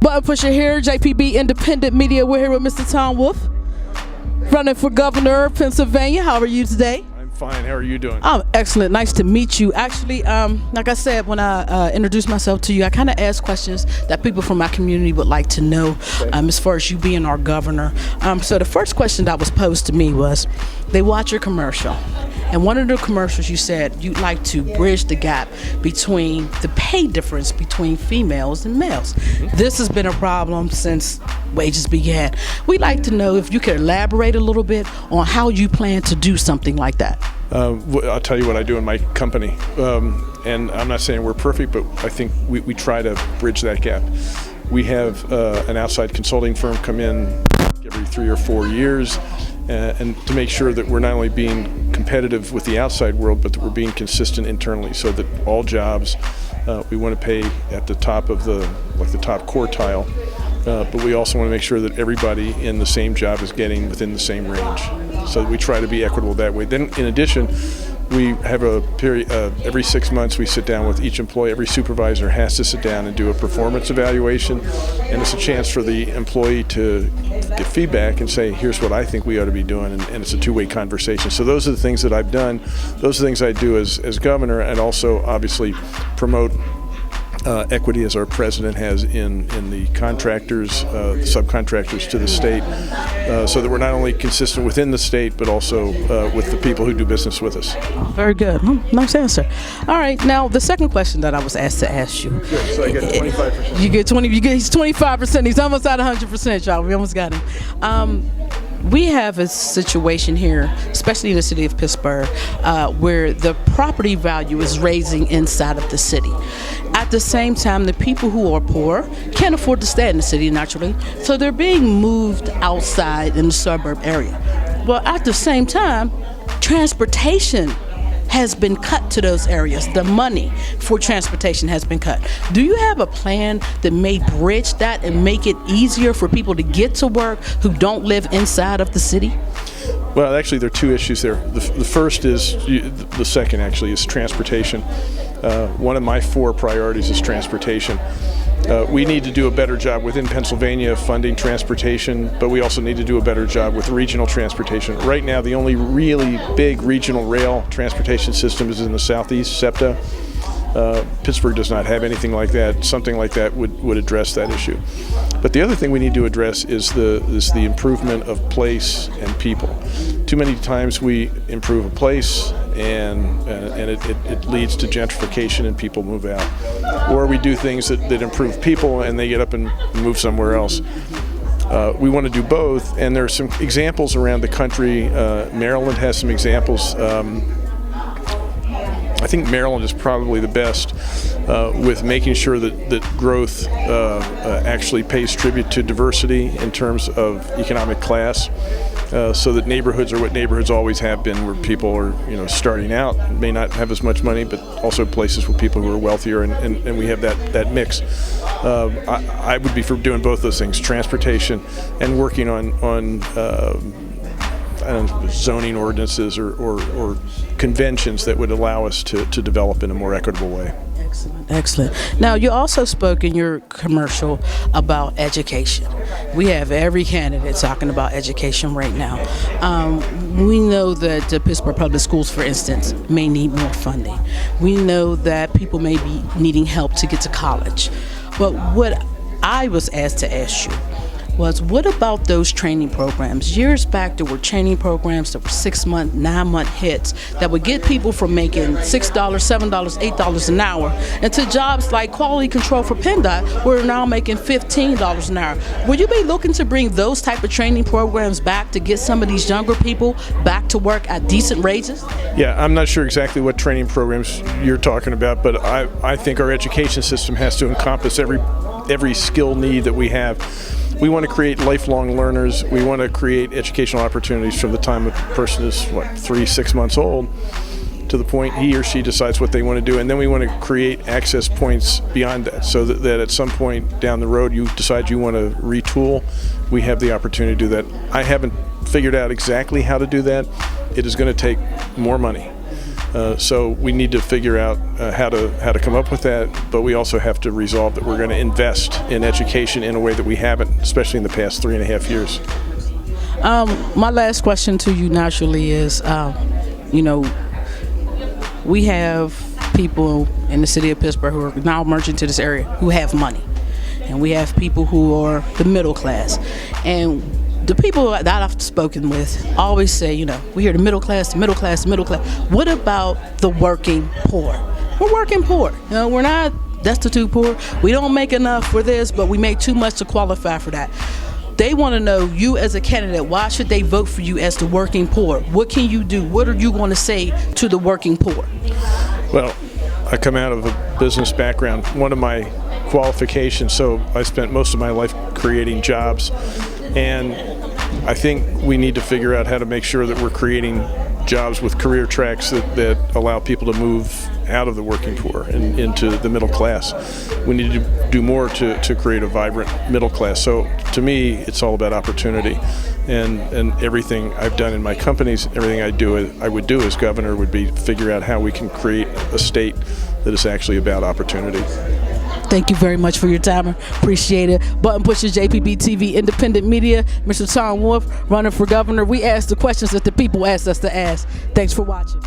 Dabuttonpusha here, JPB Independent Media. We're here with Mr. Tom Wolf, running for governor of Pennsylvania. How are you today? I'm fine. How are you doing? I'm excellent. Nice to meet you. Actually, like I said, when I introduced myself to you, I kind of asked questions that people from my community would like to know, as far as you being our governor. So the first question that was posed to me was, they watch your commercial. And one of the commercials, you said you'd like to bridge the gap between the pay difference between females and males. This has been a problem since wages began. We'd like to know if you could elaborate a little bit on how you plan to do something like that. I'll tell you what I do in my company. And I'm not saying we're perfect, but I think we try to bridge that gap. We have an outside consulting firm come in every 3 or 4 years, and to make sure that we're not only being competitive with the outside world, but that we're being consistent internally, so that all jobs we want to pay at the top of the top quartile, but we also want to make sure that everybody in the same job is getting within the same range. So that we try to be equitable that way. Then, in addition, we have a period every 6 months. We sit down with each employee. Every supervisor has to sit down and do a performance evaluation, and it's a chance for the employee to get feedback and say, "Here's what I think we ought to be doing," and it's a two-way conversation. So those are the things that I've done. Those are the things I do as governor, and also obviously promote equity, as our president has in the contractors, subcontractors to the state, so that we're not only consistent within the state, but also with the people who do business with us. Very good. Nice answer. All right. Now, the second question that I was asked to ask you. Good. So I get 25%. You get 20. He's 25%. He's almost at 100%, y'all. We almost got him. We have a situation here, especially in the city of Pittsburgh, where the property value is raising inside of the city. At the same time, the people who are poor can't afford to stay in the city naturally, so they're being moved outside in the suburb area. Well, at the same time, transportation has been cut to those areas. The money for transportation has been cut. Do you have a plan that may bridge that and make it easier for people to get to work who don't live inside of the city? Well, actually, there are two issues there. The first is, the second actually, is transportation. One of my 4 priorities is transportation. We need to do a better job within Pennsylvania of funding transportation, but we also need to do a better job with regional transportation. Right now, the only really big regional rail transportation system is in the southeast, SEPTA. Pittsburgh does not have anything like that. Something like that would address that issue. But the other thing we need to address is the improvement of place and people. Too many times we improve a place and it leads to gentrification and people move out. Or we do things that improve people and they get up and move somewhere else. We want to do both, and there are some examples around the country. Maryland has some examples. I think Maryland is probably the best with making sure that growth actually pays tribute to diversity in terms of economic class, so that neighborhoods are what neighborhoods always have been, where people are starting out, may not have as much money, but also places with people who are wealthier, and we have that mix. I would be for doing both those things, transportation and working on zoning ordinances or conventions that would allow us to develop in a more equitable way. Excellent. Now, you also spoke in your commercial about education. We have every candidate talking about education right now. We know that the Pittsburgh Public Schools, for instance, may need more funding. We know that people may be needing help to get to college. But what I was asked to ask you was, what about those training programs? Years back, there were training programs that were 6-month, 9-month hits that would get people from making $6, $7, $8 an hour into jobs like quality control for PennDOT, where we're now making $15 an hour. Would you be looking to bring those type of training programs back to get some of these younger people back to work at decent wages? Yeah, I'm not sure exactly what training programs you're talking about, but I think our education system has to encompass every skill need that we have. We want to create lifelong learners. We want to create educational opportunities from the time a person is, 3-6 months old, to the point he or she decides what they want to do. And then we want to create access points beyond that, so that at some point down the road you decide you want to retool, we have the opportunity to do that. I haven't figured out exactly how to do that. It is going to take more money. So we need to figure out how to come up with that, but we also have to resolve that we're going to invest in education in a way that we haven't, especially in the past 3.5 years. My last question to you naturally is, we have people in the city of Pittsburgh who are now merging to this area who have money, and we have people who are the middle class. And the people that I've spoken with always say, we hear the middle class, the middle class, the middle class. What about the working poor? We're working poor. We're not destitute poor. We don't make enough for this, but we make too much to qualify for that. They want to know, you as a candidate, why should they vote for you as the working poor? What can you do? What are you going to say to the working poor? Well, I come out of a business background. One of my qualifications, so I spent most of my life creating jobs, and I think we need to figure out how to make sure that we're creating jobs with career tracks that allow people to move out of the working poor and into the middle class. We need to do more to create a vibrant middle class. So to me, it's all about opportunity. And everything I've done in my companies, everything I would do as governor would be figure out how we can create a state that is actually about opportunity. Thank you very much for your time. Appreciate it. Button Pusher, JPB TV, independent media. Mr. Tom Wolf, running for governor. We ask the questions that the people asked us to ask. Thanks for watching.